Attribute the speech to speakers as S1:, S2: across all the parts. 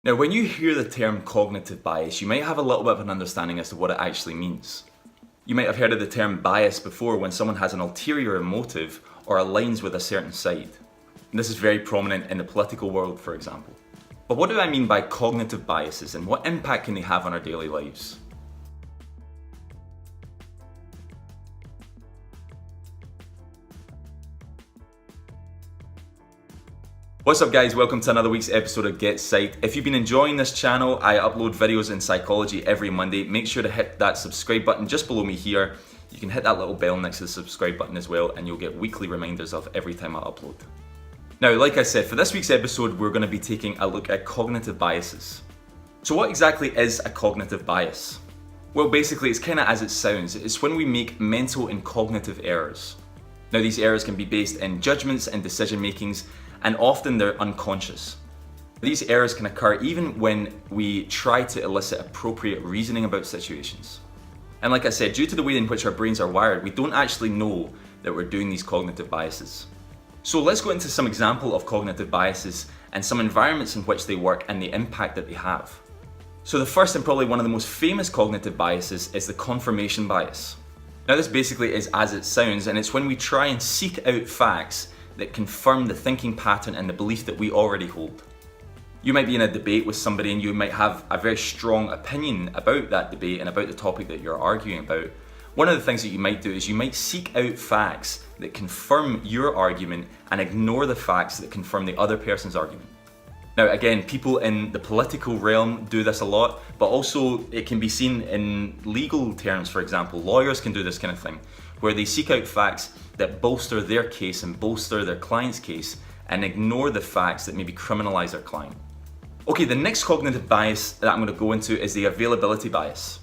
S1: Now, when you hear the term cognitive bias, you might have a little bit of an understanding as to what it actually means. You might have heard of the term bias before when someone has an ulterior motive or aligns with a certain side. And this is very prominent in the political world, for example. But what do I mean by cognitive biases and what impact can they have on our daily lives? What's up guys, welcome to another week's episode of GetPsyched. If you've been enjoying this channel, I upload videos in psychology every Monday. Make sure to hit that subscribe button just below me here. You can hit that little bell next to the subscribe button as well and you'll get weekly reminders of every time I upload. Now, like I said, for this week's episode, we're going to be taking a look at cognitive biases. So what exactly is a cognitive bias? Well, basically it's kind of as it sounds. It's when we make mental and cognitive errors. Now, these errors can be based in judgments and decision makings, and often they're unconscious. These errors can occur even when we try to elicit appropriate reasoning about situations. And like I said, due to the way in which our brains are wired, we don't actually know that we're doing these cognitive biases. So let's go into some example of cognitive biases and some environments in which they work and the impact that they have. So the first and probably one of the most famous cognitive biases is the confirmation bias. Now this basically is as it sounds, and it's when we try and seek out facts that confirm the thinking pattern and the belief that we already hold. You might be in a debate with somebody and you might have a very strong opinion about that debate and about the topic that you're arguing about. One of the things that you might do is you might seek out facts that confirm your argument and ignore the facts that confirm the other person's argument. Now again, people in the political realm do this a lot, but also it can be seen in legal terms, for example. Lawyers can do this kind of thing, where they seek out facts that bolster their case and bolster their client's case and ignore the facts that maybe criminalize their client. Okay, the next cognitive bias that I'm going to go into is the availability bias.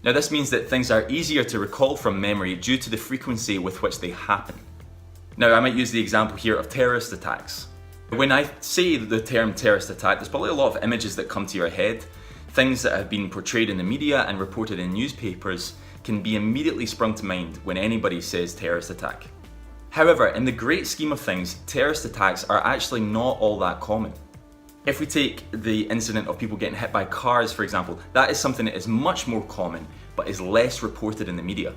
S1: Now this means that things are easier to recall from memory due to the frequency with which they happen. Now I might use the example here of terrorist attacks. When I say the term terrorist attack, there's probably a lot of images that come to your head. Things that have been portrayed in the media and reported in newspapers can be immediately sprung to mind when anybody says terrorist attack. However, in the great scheme of things, terrorist attacks are actually not all that common. If we take the incident of people getting hit by cars, for example, that is something that is much more common but is less reported in the media.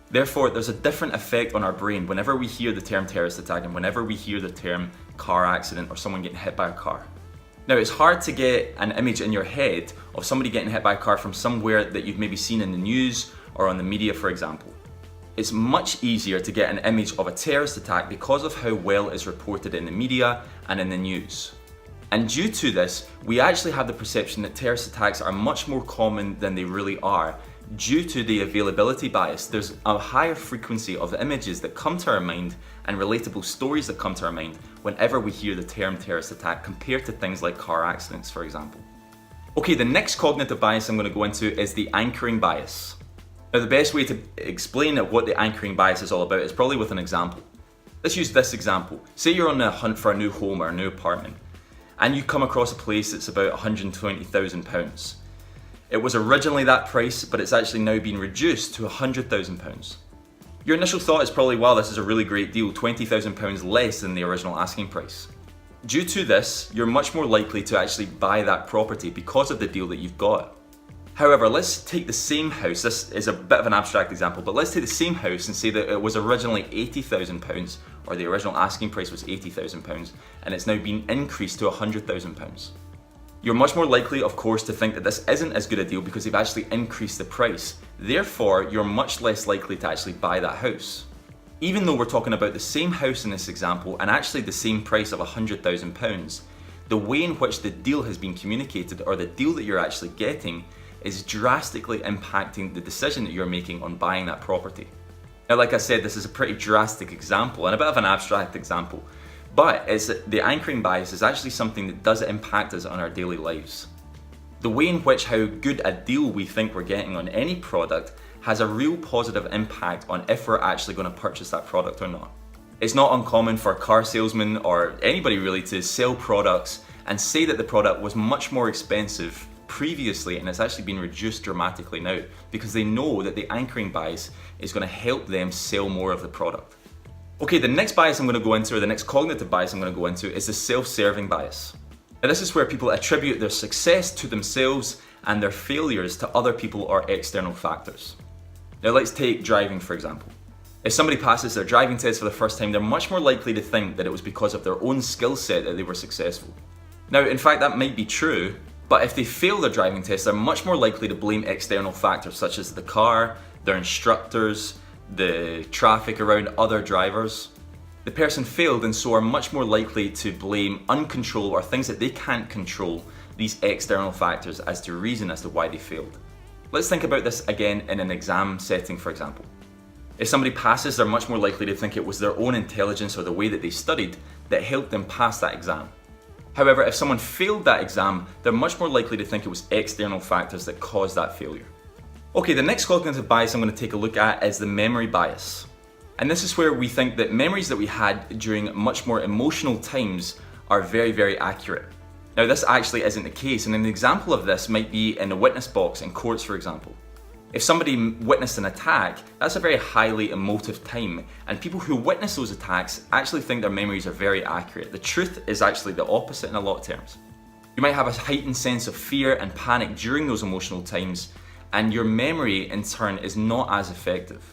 S1: Therefore, there's a different effect on our brain whenever we hear the term terrorist attack and whenever we hear the term car accident or someone getting hit by a car. Now, it's hard to get an image in your head of somebody getting hit by a car from somewhere that you've maybe seen in the news or on the media, for example. It's much easier to get an image of a terrorist attack because of how well it's reported in the media and in the news. And due to this, we actually have the perception that terrorist attacks are much more common than they really are. Due to the availability bias, there's a higher frequency of images that come to our mind and relatable stories that come to our mind whenever we hear the term terrorist attack compared to things like car accidents, for example. Okay, the next cognitive bias I'm going to go into is the anchoring bias. Now, the best way to explain what the anchoring bias is all about is probably with an example. Let's use this example. Say you're on a hunt for a new home or a new apartment, and you come across a place that's about £120,000. It was originally that price, but it's actually now been reduced to £100,000. Your initial thought is probably, wow, this is a really great deal, £20,000 less than the original asking price. Due to this, you're much more likely to actually buy that property because of the deal that you've got. However, let's take the same house. This is a bit of an abstract example, but let's take the same house and say that it was originally £80,000, or the original asking price was £80,000, and it's now been increased to £100,000. You're much more likely, of course, to think that this isn't as good a deal because they've actually increased the price. Therefore, you're much less likely to actually buy that house. Even though we're talking about the same house in this example and actually the same price of £100,000, the way in which the deal has been communicated or the deal that you're actually getting is drastically impacting the decision that you're making on buying that property. Now, like I said, this is a pretty drastic example and a bit of an abstract example, but the anchoring bias is actually something that does impact us on our daily lives. The way in which how good a deal we think we're getting on any product has a real positive impact on if we're actually going to purchase that product or not. It's not uncommon for car salesmen or anybody really to sell products and say that the product was much more expensive previously and it's actually been reduced dramatically now because they know that the anchoring bias is going to help them sell more of the product. Okay, the next bias I'm going to go into, or the next cognitive bias I'm going to go into, is the self-serving bias. Now, this is where people attribute their success to themselves and their failures to other people or external factors. Now, let's take driving for example. If somebody passes their driving test for the first time, they're much more likely to think that it was because of their own skill set that they were successful. Now, in fact, that might be true, but if they fail their driving test, they're much more likely to blame external factors such as the car, their instructors, the traffic around other drivers. The person failed and so are much more likely to blame uncontrolled or things that they can't control, these external factors, as to reason as to why they failed. Let's think about this again in an exam setting, for example. If somebody passes, they're much more likely to think it was their own intelligence or the way that they studied that helped them pass that exam. However, if someone failed that exam, they're much more likely to think it was external factors that caused that failure. Okay, the next cognitive bias I'm going to take a look at is the memory bias. And this is where we think that memories that we had during much more emotional times are very, very accurate. Now, this actually isn't the case, and an example of this might be in the witness box in courts, for example. If somebody witnessed an attack, that's a very highly emotive time, and people who witness those attacks actually think their memories are very accurate. The truth is actually the opposite in a lot of terms. You might have a heightened sense of fear and panic during those emotional times, and your memory in turn is not as effective.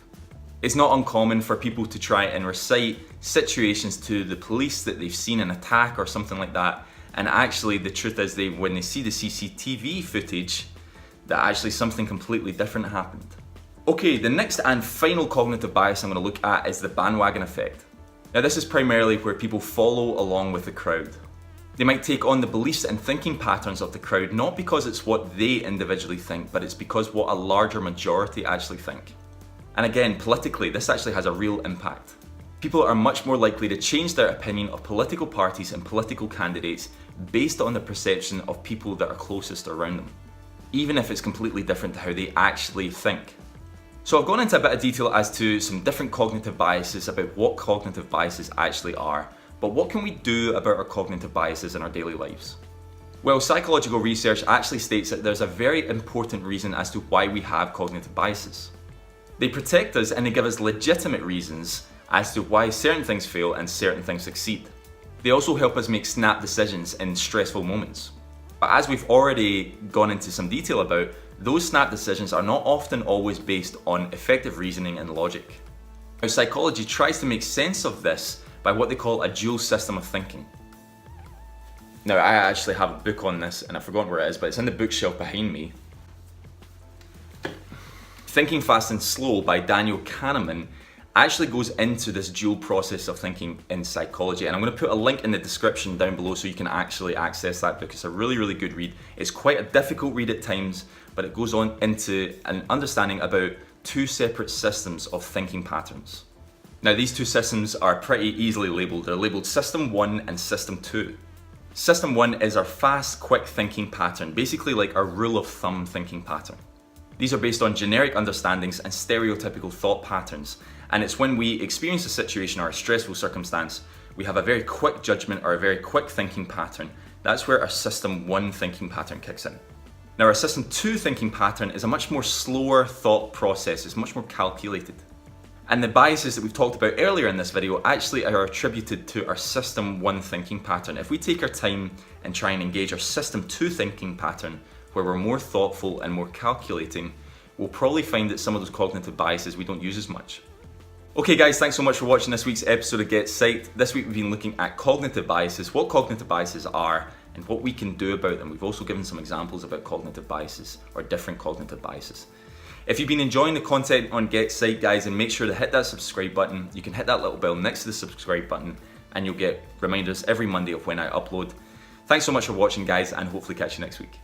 S1: It's not uncommon for people to try and recite situations to the police that they've seen an attack or something like that, and actually the truth is when they see the CCTV footage, that actually something completely different happened. Okay, the next and final cognitive bias I'm going to look at is the bandwagon effect. Now, this is primarily where people follow along with the crowd. They might take on the beliefs and thinking patterns of the crowd, not because it's what they individually think, but it's because what a larger majority actually think. And again, politically, this actually has a real impact. People are much more likely to change their opinion of political parties and political candidates based on the perception of people that are closest around them, even if it's completely different to how they actually think. So I've gone into a bit of detail as to some different cognitive biases, about what cognitive biases actually are, but what can we do about our cognitive biases in our daily lives? Well, psychological research actually states that there's a very important reason as to why we have cognitive biases. They protect us and they give us legitimate reasons as to why certain things fail and certain things succeed. They also help us make snap decisions in stressful moments. But as we've already gone into some detail about, those snap decisions are not often always based on effective reasoning and logic. Now, psychology tries to make sense of this by what they call a dual system of thinking. Now, I actually have a book on this and I've forgotten where it is, but it's in the bookshelf behind me. Thinking Fast and Slow by Daniel Kahneman actually goes into this dual process of thinking in psychology, and I'm going to put a link in the description down below so you can actually access that book. It's a really, really good read. It's quite a difficult read at times, but it goes on into an understanding about two separate systems of thinking patterns. Now, these two systems are pretty easily labeled. They're labeled System 1 and System 2. System 1 is our fast, quick thinking pattern, basically like our rule of thumb thinking pattern. These are based on generic understandings and stereotypical thought patterns, and it's when we experience a situation or a stressful circumstance, we have a very quick judgment or a very quick thinking pattern. That's where our System 1 thinking pattern kicks in. Now, our System 2 thinking pattern is a much more slower thought process. It's much more calculated. And the biases that we've talked about earlier in this video actually are attributed to our System 1 thinking pattern. If we take our time and try and engage our System 2 thinking pattern, where we're more thoughtful and more calculating, we'll probably find that some of those cognitive biases we don't use as much. Okay guys, thanks so much for watching this week's episode of GetPsyched. This week we've been looking at cognitive biases, what cognitive biases are, and what we can do about them. We've also given some examples about cognitive biases, or different cognitive biases. If you've been enjoying the content on GetPsyched, guys, then make sure to hit that subscribe button. You can hit that little bell next to the subscribe button, and you'll get reminders every Monday of when I upload. Thanks so much for watching, guys, and hopefully catch you next week.